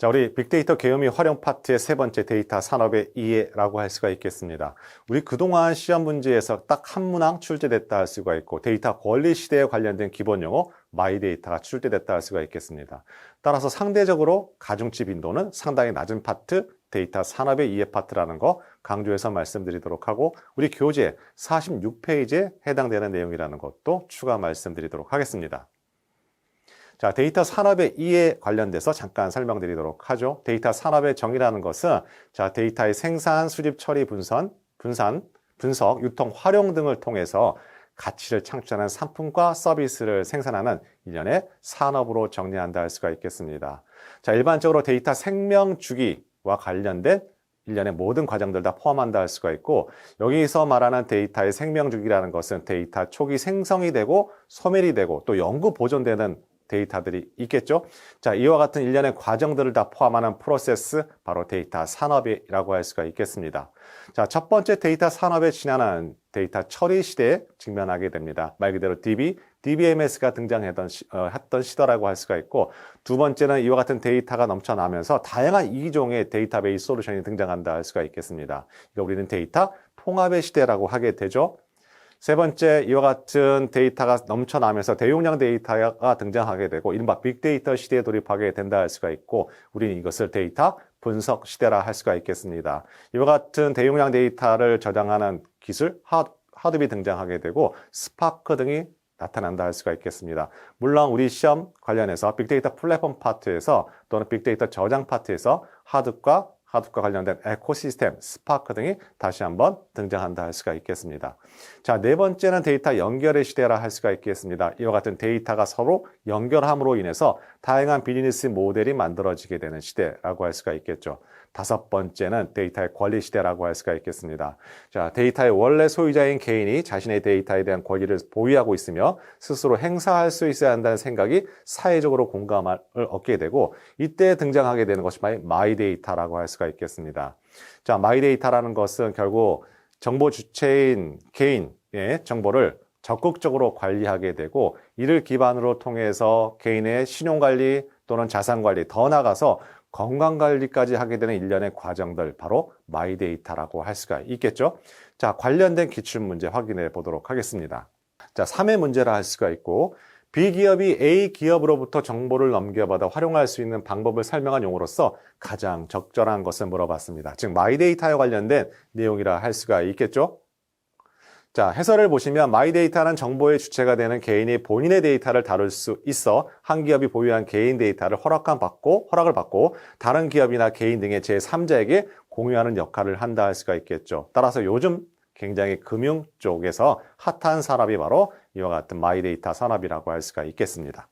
자, 우리 빅데이터 개요 및 활용 파트의 세 번째 데이터 산업의 이해라고 할 수가 있겠습니다. 우리 그동안 시험 문제에서 딱 한 문항 출제됐다 할 수가 있고 데이터 권리 시대에 관련된 기본 용어 마이데이터가 출제됐다 할 수가 있겠습니다. 따라서 상대적으로 가중치 빈도는 상당히 낮은 파트 데이터 산업의 이해 파트라는 거 강조해서 말씀드리도록 하고 우리 교재 46페이지에 해당되는 내용이라는 것도 추가 말씀드리도록 하겠습니다. 자, 데이터 산업의 이해 관련돼서 잠깐 설명드리도록 하죠. 데이터 산업의 정의라는 것은 자, 데이터의 생산, 수집, 처리, 분석, 유통, 활용 등을 통해서 가치를 창출하는 상품과 서비스를 생산하는 일련의 산업으로 정리한다 할 수가 있겠습니다. 자, 일반적으로 데이터 생명 주기와 관련된 일련의 모든 과정들 다 포함한다 할 수가 있고 여기서 말하는 데이터의 생명 주기라는 것은 데이터 초기 생성이 되고 소멸이 되고 또 영구 보존되는 데이터들이 있겠죠. 자, 이와 같은 일련의 과정들을 다 포함하는 프로세스, 바로 데이터 산업이라고 할 수가 있겠습니다. 자, 첫 번째 데이터 산업에 지나는 데이터 처리 시대에 직면하게 됩니다. 말 그대로 DBMS가 등장했던 시대라고 할 수가 있고 두 번째는 이와 같은 데이터가 넘쳐나면서 다양한 이종의 데이터베이스 솔루션이 등장한다 할 수가 있겠습니다. 이거 우리는 데이터 통합의 시대라고 하게 되죠. 세 번째, 이와 같은 데이터가 넘쳐나면서 대용량 데이터가 등장하게 되고 이른바 빅데이터 시대에 돌입하게 된다 할 수가 있고 우리는 이것을 데이터 분석 시대라 할 수가 있겠습니다. 이와 같은 대용량 데이터를 저장하는 기술, 하드비 등장하게 되고 스파크 등이 나타난다 할 수가 있겠습니다. 물론 우리 시험 관련해서 빅데이터 플랫폼 파트에서 또는 빅데이터 저장 파트에서 하드과 관련된 에코시스템, 스파크 등이 다시 한번 등장한다 할 수가 있겠습니다. 자, 네 번째는 데이터 연결의 시대라 할 수가 있겠습니다. 이와 같은 데이터가 서로 연결함으로 인해서 다양한 비즈니스 모델이 만들어지게 되는 시대라고 할 수가 있겠죠. 다섯 번째는 데이터의 권리 시대라고 할 수가 있겠습니다. 자, 데이터의 원래 소유자인 개인이 자신의 데이터에 대한 권리를 보유하고 있으며 스스로 행사할 수 있어야 한다는 생각이 사회적으로 공감을 얻게 되고 이때 등장하게 되는 것이 마이데이터라고 할 수가 있겠습니다. 자, 마이데이터라는 것은 결국 정보 주체인 개인의 정보를 적극적으로 관리하게 되고 이를 기반으로 통해서 개인의 신용관리 또는 자산관리 더 나아가서 건강관리까지 하게 되는 일련의 과정들 바로 마이데이터라고 할 수가 있겠죠. 자, 관련된 기출문제 확인해 보도록 하겠습니다. 자, 3회 문제라 할 수가 있고 B기업이 A기업으로부터 정보를 넘겨받아 활용할 수 있는 방법을 설명한 용어로서 가장 적절한 것을 물어봤습니다. 즉 마이데이터에 관련된 내용이라 할 수가 있겠죠. 자, 해설을 보시면 마이데이터는 정보의 주체가 되는 개인이 본인의 데이터를 다룰 수 있어 한 기업이 보유한 개인 데이터를 허락을 받고 다른 기업이나 개인 등의 제3자에게 공유하는 역할을 한다 할 수가 있겠죠. 따라서 요즘 굉장히 금융 쪽에서 핫한 산업이 바로 이와 같은 마이데이터 산업이라고 할 수가 있겠습니다.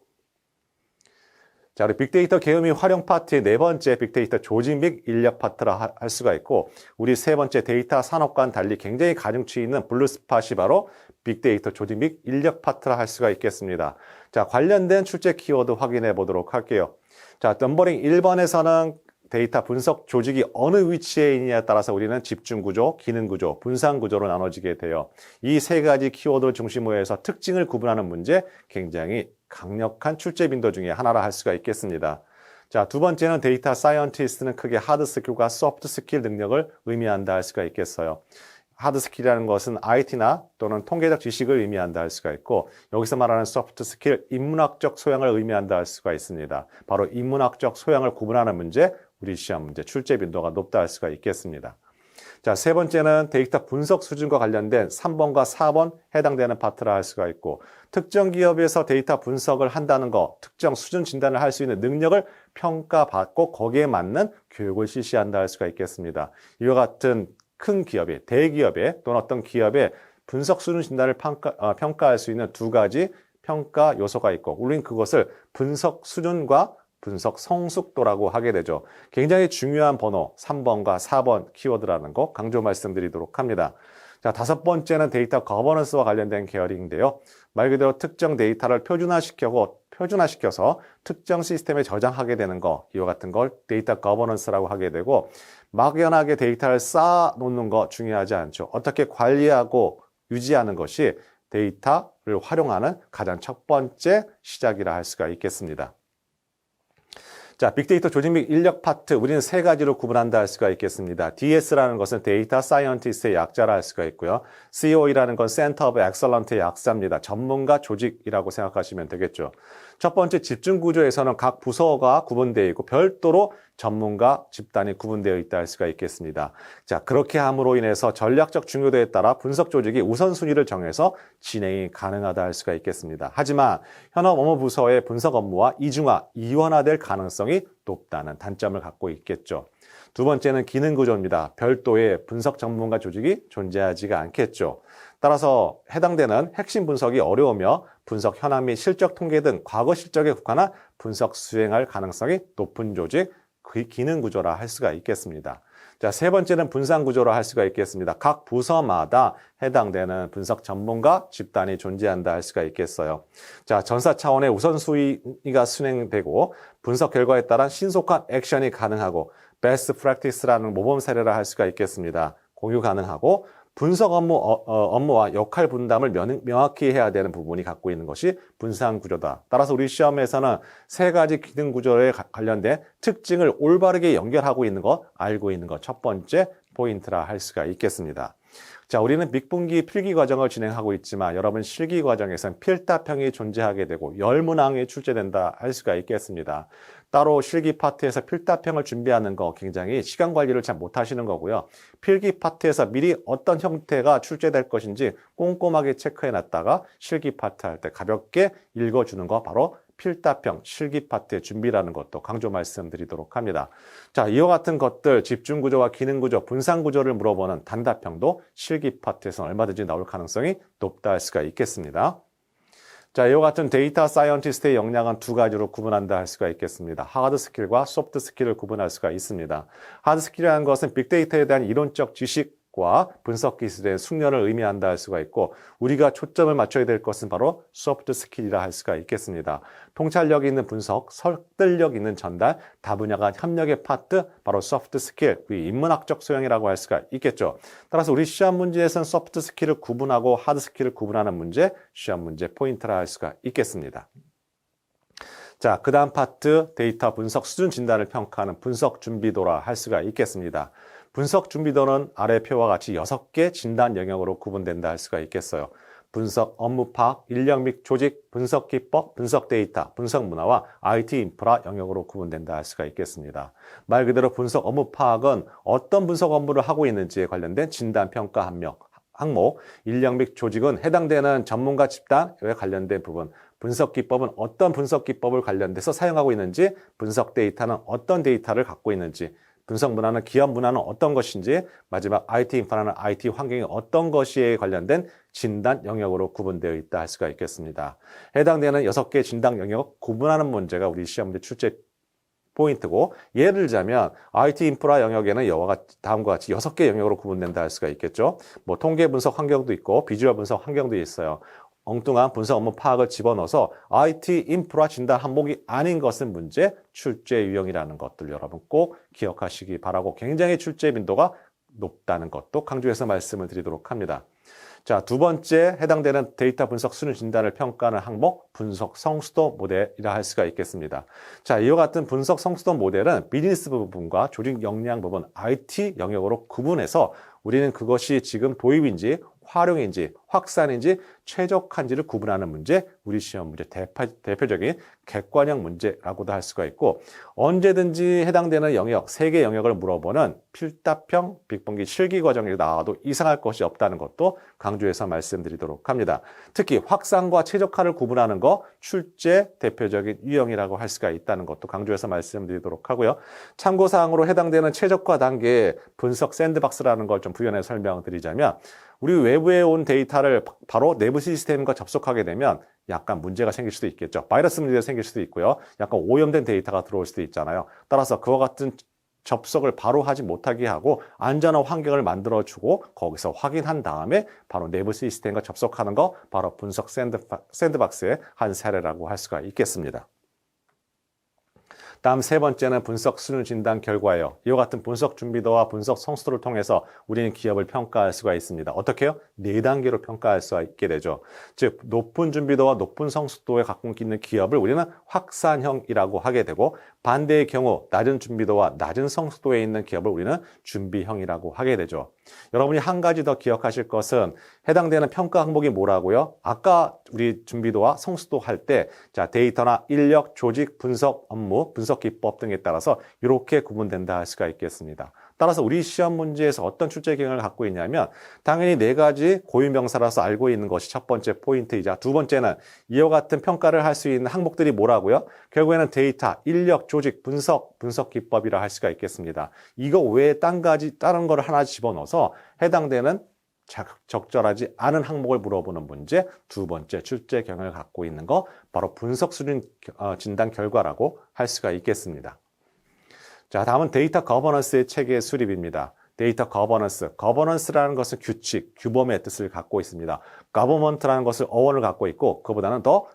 자, 우리 빅데이터 개요 및 활용 파트의 네 번째 빅데이터 조직 및 인력 파트라 할 수가 있고 우리 세 번째 데이터 산업과는 달리 굉장히 가중치 있는 블루스팟이 바로 빅데이터 조직 및 인력 파트라 할 수가 있겠습니다. 자, 관련된 출제 키워드 확인해 보도록 할게요. 자, 넘버링 1번에서는 데이터 분석 조직이 어느 위치에 있느냐에 따라서 우리는 집중구조, 기능구조, 분산구조로 나눠지게 돼요. 이 세 가지 키워드를 중심으로 해서 특징을 구분하는 문제 굉장히 강력한 출제 빈도 중에 하나라 할 수가 있겠습니다. 자, 두 번째는 데이터 사이언티스트는 크게 하드 스킬과 소프트 스킬 능력을 의미한다 할 수가 있겠어요. 하드 스킬이라는 것은 IT나 또는 통계적 지식을 의미한다 할 수가 있고 여기서 말하는 소프트 스킬, 인문학적 소양을 의미한다 할 수가 있습니다. 바로 인문학적 소양을 구분하는 문제, 우리 시험 문제 출제 빈도가 높다 할 수가 있겠습니다. 자, 세 번째는 데이터 분석 수준과 관련된 3번과 4번 해당되는 파트라 할 수가 있고 특정 기업에서 데이터 분석을 한다는 거, 특정 수준 진단을 할 수 있는 능력을 평가받고 거기에 맞는 교육을 실시한다 할 수가 있겠습니다. 이와 같은 큰 기업에, 대기업에 또는 어떤 기업의 분석 수준 진단을 평가할 수 있는 두 가지 평가 요소가 있고 우리는 그것을 분석 수준과 분석 성숙도라고 하게 되죠. 굉장히 중요한 번호 3번과 4번 키워드라는 거 강조 말씀드리도록 합니다. 자, 다섯 번째는 데이터 거버넌스와 관련된 계열인데요. 말 그대로 특정 데이터를 표준화시켜서 특정 시스템에 저장하게 되는 거, 이와 같은 걸 데이터 거버넌스라고 하게 되고 막연하게 데이터를 쌓아놓는 거 중요하지 않죠. 어떻게 관리하고 유지하는 것이 데이터를 활용하는 가장 첫 번째 시작이라 할 수가 있겠습니다. 자, 빅데이터 조직 및 인력 파트, 우리는 세 가지로 구분한다 할 수가 있겠습니다. DS라는 것은 데이터 사이언티스트의 약자라 할 수가 있고요. COE라는 건 센터 오브 엑설런트의 약자입니다. 전문가 조직이라고 생각하시면 되겠죠. 첫 번째 집중 구조에서는 각 부서가 구분되어 있고 별도로 전문가 집단이 구분되어 있다 할 수가 있겠습니다. 자, 그렇게 함으로 인해서 전략적 중요도에 따라 분석 조직이 우선순위를 정해서 진행이 가능하다 할 수가 있겠습니다. 하지만 현업 업무 부서의 분석 업무와 이중화, 이원화될 가능성이 높다는 단점을 갖고 있겠죠. 두 번째는 기능 구조입니다. 별도의 분석 전문가 조직이 존재하지가 않겠죠. 따라서 해당되는 핵심 분석이 어려우며 분석 현황 및 실적 통계 등 과거 실적에 국한한 분석 수행할 가능성이 높은 조직, 그 기능 구조라 할 수가 있겠습니다. 자, 세 번째는 분산 구조라 할 수가 있겠습니다. 각 부서마다 해당되는 분석 전문가 집단이 존재한다 할 수가 있겠어요. 자, 전사 차원의 우선순위가 순행되고 분석 결과에 따른 신속한 액션이 가능하고 베스트 프랙티스라는 모범 사례라 할 수가 있겠습니다. 공유 가능하고 분석 업무와 역할 분담을 명확히 해야 되는 부분이 갖고 있는 것이 분산 구조다. 따라서 우리 시험에서는 세 가지 기능 구조에 관련된 특징을 올바르게 연결하고 있는 것, 알고 있는 것, 첫 번째 포인트라 할 수가 있겠습니다. 자, 우리는 믹분기 필기 과정을 진행하고 있지만 여러분 실기 과정에서는 필답형이 존재하게 되고 열문항이 출제된다 할 수가 있겠습니다. 따로 실기 파트에서 필답형을 준비하는 거 굉장히 시간 관리를 잘 못하시는 거고요. 필기 파트에서 미리 어떤 형태가 출제될 것인지 꼼꼼하게 체크해놨다가 실기 파트 할 때 가볍게 읽어주는 거 바로 필답형 실기 파트의 준비라는 것도 강조 말씀드리도록 합니다. 자, 이와 같은 것들 집중 구조와 기능 구조, 분산 구조를 물어보는 단답형도 실기 파트에서 얼마든지 나올 가능성이 높다 할 수가 있겠습니다. 자, 이와 같은 데이터 사이언티스트의 역량은 두 가지로 구분한다 할 수가 있겠습니다. 하드 스킬과 소프트 스킬을 구분할 수가 있습니다. 하드 스킬이라는 것은 빅데이터에 대한 이론적 지식과 분석 기술의 숙련을 의미한다 할 수가 있고 우리가 초점을 맞춰야 될 것은 바로 소프트 스킬이라 할 수가 있겠습니다. 통찰력 있는 분석, 설득력 있는 전달, 다분야 간 협력의 파트, 바로 소프트 스킬, 그 인문학적 소양이라고 할 수가 있겠죠. 따라서 우리 시험 문제에서는 소프트 스킬을 구분하고 하드 스킬을 구분하는 문제, 시험 문제 포인트라 할 수가 있겠습니다. 자, 그 다음 파트 데이터 분석 수준 진단을 평가하는 분석 준비도라 할 수가 있겠습니다. 분석 준비도는 아래 표와 같이 6개 진단 영역으로 구분된다 할 수가 있겠어요. 분석 업무 파악, 인력 및 조직, 분석 기법, 분석 데이터, 분석 문화와 IT 인프라 영역으로 구분된다 할 수가 있겠습니다. 말 그대로 분석 업무 파악은 어떤 분석 업무를 하고 있는지에 관련된 진단 평가 항목, 인력 및 조직은 해당되는 전문가 집단에 관련된 부분, 분석 기법은 어떤 분석 기법을 관련돼서 사용하고 있는지, 분석 데이터는 어떤 데이터를 갖고 있는지, 분석 문화는 기업 문화는 어떤 것인지, 마지막 IT 인프라는 IT 환경이 어떤 것이에 관련된 진단 영역으로 구분되어 있다 할 수가 있겠습니다. 해당되는 6개 진단 영역 구분하는 문제가 우리 시험 문제 출제 포인트고 예를 들자면 IT 인프라 영역에는 다음과 같이 6개 영역으로 구분된다 할 수가 있겠죠. 뭐 통계 분석 환경도 있고 비주얼 분석 환경도 있어요. 엉뚱한 분석 업무 파악을 집어넣어서 IT 인프라 진단 항목이 아닌 것은 문제, 출제 유형이라는 것들 여러분 꼭 기억하시기 바라고 굉장히 출제 빈도가 높다는 것도 강조해서 말씀을 드리도록 합니다. 자, 두 번째 해당되는 데이터 분석 수준 진단을 평가하는 항목, 분석 성수도 모델이라 할 수가 있겠습니다. 자, 이와 같은 분석 성수도 모델은 비즈니스 부분과 조직 역량 부분, IT 영역으로 구분해서 우리는 그것이 지금 도입인지 활용인지 확산인지 최적화인지를 구분하는 문제, 우리 시험 문제 대표적인 객관형 문제라고도 할 수가 있고 언제든지 해당되는 영역, 3개 영역을 물어보는 필답형 빅분기 실기 과정에 나와도 이상할 것이 없다는 것도 강조해서 말씀드리도록 합니다. 특히 확산과 최적화를 구분하는 거 출제 대표적인 유형이라고 할 수가 있다는 것도 강조해서 말씀드리도록 하고요. 참고사항으로 해당되는 최적화 단계의 분석 샌드박스라는 걸 좀 부연해 설명드리자면 우리 외부에 온 데이터를 바로 내부 시스템과 접속하게 되면 약간 문제가 생길 수도 있겠죠. 바이러스 문제가 생길 수도 있고요. 약간 오염된 데이터가 들어올 수도 있잖아요. 따라서 그와 같은 접속을 바로 하지 못하게 하고 안전한 환경을 만들어주고 거기서 확인한 다음에 바로 내부 시스템과 접속하는 거 바로 분석 샌드박스의 한 사례라고 할 수가 있겠습니다. 다음 세 번째는 분석 수준 진단 결과예요. 이와 같은 분석 준비도와 분석 성숙도를 통해서 우리는 기업을 평가할 수가 있습니다. 어떻게요? 네 단계로 평가할 수가 있게 되죠. 즉 높은 준비도와 높은 성숙도에 갖고 있는 기업을 우리는 확산형이라고 하게 되고, 반대의 경우 낮은 준비도와 낮은 성숙도에 있는 기업을 우리는 준비형이라고 하게 되죠. 여러분이 한 가지 더 기억하실 것은 해당되는 평가 항목이 뭐라고요? 아까 우리 준비도와 성숙도 할 때 데이터나 인력, 조직, 분석 업무, 분석 기법 등에 따라서 이렇게 구분된다 할 수가 있겠습니다. 따라서 우리 시험 문제에서 어떤 출제 경향을 갖고 있냐면 당연히 네 가지 고유명사라서 알고 있는 것이 첫 번째 포인트이자, 두 번째는 이와 같은 평가를 할 수 있는 항목들이 뭐라고요? 결국에는 데이터, 인력, 조직, 분석 기법이라 할 수가 있겠습니다. 이거 외에 다른 거를 하나 집어넣어서 해당되는 적절하지 않은 항목을 물어보는 문제, 두 번째 출제 경향을 갖고 있는 거, 바로 분석 수준 진단 결과라고 할 수가 있겠습니다. 자, 다음은 데이터 거버넌스의 체계 수립입니다. 데이터 거버넌스. 거버넌스라는 것은 규칙, 규범의 뜻을 갖고 있습니다. 거버먼트라는 것은 어원을 갖고 있고 그보다는 더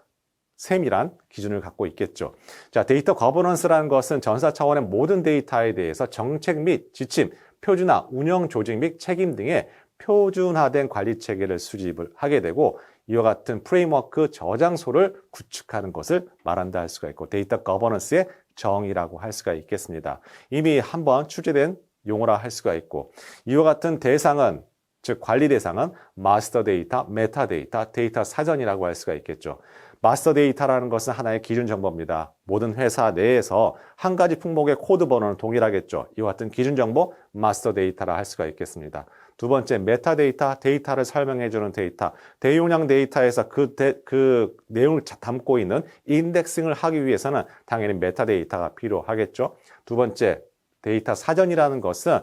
세밀한 기준을 갖고 있겠죠. 자, 데이터 거버넌스라는 것은 전사 차원의 모든 데이터에 대해서 정책 및 지침, 표준화, 운영 조직 및 책임 등의 표준화된 관리 체계를 수립을 하게 되고, 이와 같은 프레임워크 저장소를 구축하는 것을 말한다 할 수가 있고, 데이터 거버넌스의 정의라고 할 수가 있겠습니다. 이미 한번 출제된 용어라 할 수가 있고, 이와 같은 대상은, 즉 관리 대상은 마스터 데이터, 메타 데이터, 데이터 사전이라고 할 수가 있겠죠. 마스터 데이터라는 것은 하나의 기준 정보입니다. 모든 회사 내에서 한 가지 품목의 코드 번호는 동일하겠죠. 이와 같은 기준 정보, 마스터 데이터라 할 수가 있겠습니다. 두 번째, 메타데이터, 데이터를 설명해주는 데이터. 대용량 데이터에서 그 내용을 담고 있는 인덱싱을 하기 위해서는 당연히 메타데이터가 필요하겠죠. 두 번째, 데이터 사전이라는 것은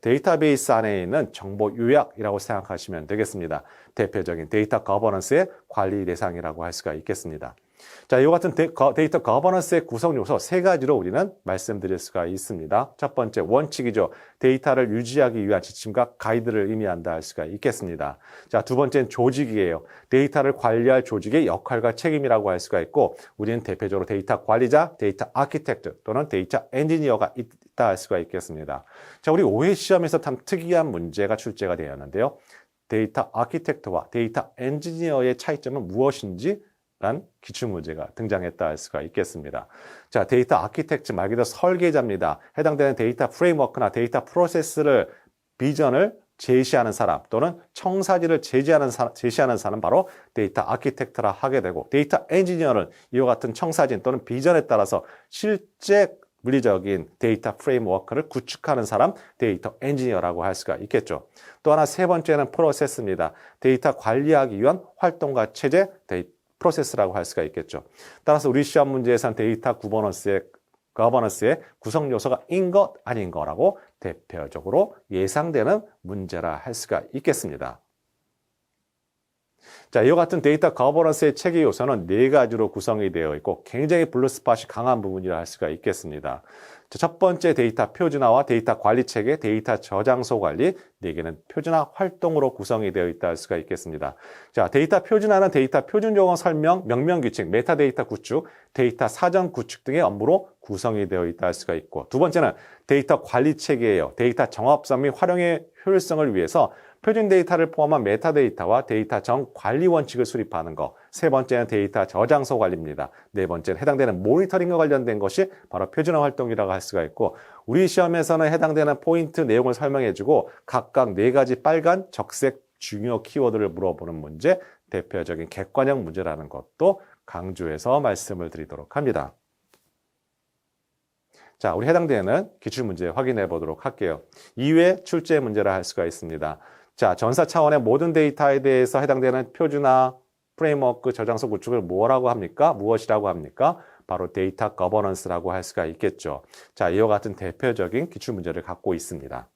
데이터베이스 안에 있는 정보 요약이라고 생각하시면 되겠습니다. 대표적인 데이터 거버넌스의 관리 대상이라고 할 수가 있겠습니다. 자, 이와 같은 데이터 거버넌스의 구성 요소 세 가지로 우리는 말씀드릴 수가 있습니다. 첫 번째, 원칙이죠. 데이터를 유지하기 위한 지침과 가이드를 의미한다 할 수가 있겠습니다. 자, 두 번째는 조직이에요. 데이터를 관리할 조직의 역할과 책임이라고 할 수가 있고, 우리는 대표적으로 데이터 관리자, 데이터 아키텍트 또는 데이터 엔지니어가 있다 할 수가 있겠습니다. 자, 우리 5회 시험에서 참 특이한 문제가 출제가 되었는데요. 데이터 아키텍트와 데이터 엔지니어의 차이점은 무엇인지 란 기출문제가 등장했다 할 수가 있겠습니다. 자, 데이터 아키텍트 말 그대로 설계자입니다. 해당되는 데이터 프레임워크나 데이터 프로세스를 비전을 제시하는 사람 또는 청사진을 제시하는 사람 바로 데이터 아키텍트라 하게 되고, 데이터 엔지니어는 이와 같은 청사진 또는 비전에 따라서 실제 물리적인 데이터 프레임워크를 구축하는 사람, 데이터 엔지니어라고 할 수가 있겠죠. 또 하나 세 번째는 프로세스입니다. 데이터 관리하기 위한 활동과 체제, 프로세스라고 할 수가 있겠죠. 따라서 우리 시험 문제에서는 데이터 거버넌스의 구성 요소가 인 것 아닌 거라고 대표적으로 예상되는 문제라 할 수가 있겠습니다. 자, 이와 같은 데이터 거버넌스의 체계 요소는 네 가지로 구성이 되어 있고 굉장히 블루스팟이 강한 부분이라 할 수가 있겠습니다. 자, 첫 번째 데이터 표준화와 데이터 관리 체계, 데이터 저장소 관리, 네 개는 표준화 활동으로 구성이 되어 있다 할 수가 있겠습니다. 자, 데이터 표준화는 데이터 표준 용어 설명, 명명 규칙, 메타데이터 구축, 데이터 사전 구축 등의 업무로 구성이 되어 있다 할 수가 있고, 두 번째는 데이터 관리 체계예요. 데이터 정합성 및 활용의 효율성을 위해서 표준 데이터를 포함한 메타데이터와 데이터 정 관리 원칙을 수립하는 것. 세 번째는 데이터 저장소 관리입니다. 네 번째는 해당되는 모니터링과 관련된 것이 바로 표준화 활동이라고 할 수가 있고, 우리 시험에서는 해당되는 포인트 내용을 설명해주고 각각 네 가지 빨간, 적색 중요 키워드를 물어보는 문제, 대표적인 객관형 문제라는 것도 강조해서 말씀을 드리도록 합니다. 자, 우리 해당되는 기출문제 확인해 보도록 할게요. 2회 출제 문제라 할 수가 있습니다. 자, 전사 차원의 모든 데이터에 대해서 해당되는 표준화, 프레임워크, 저장소 구축을 뭐라고 합니까? 무엇이라고 합니까? 바로 데이터 거버넌스라고 할 수가 있겠죠. 자, 이와 같은 대표적인 기출문제를 갖고 있습니다.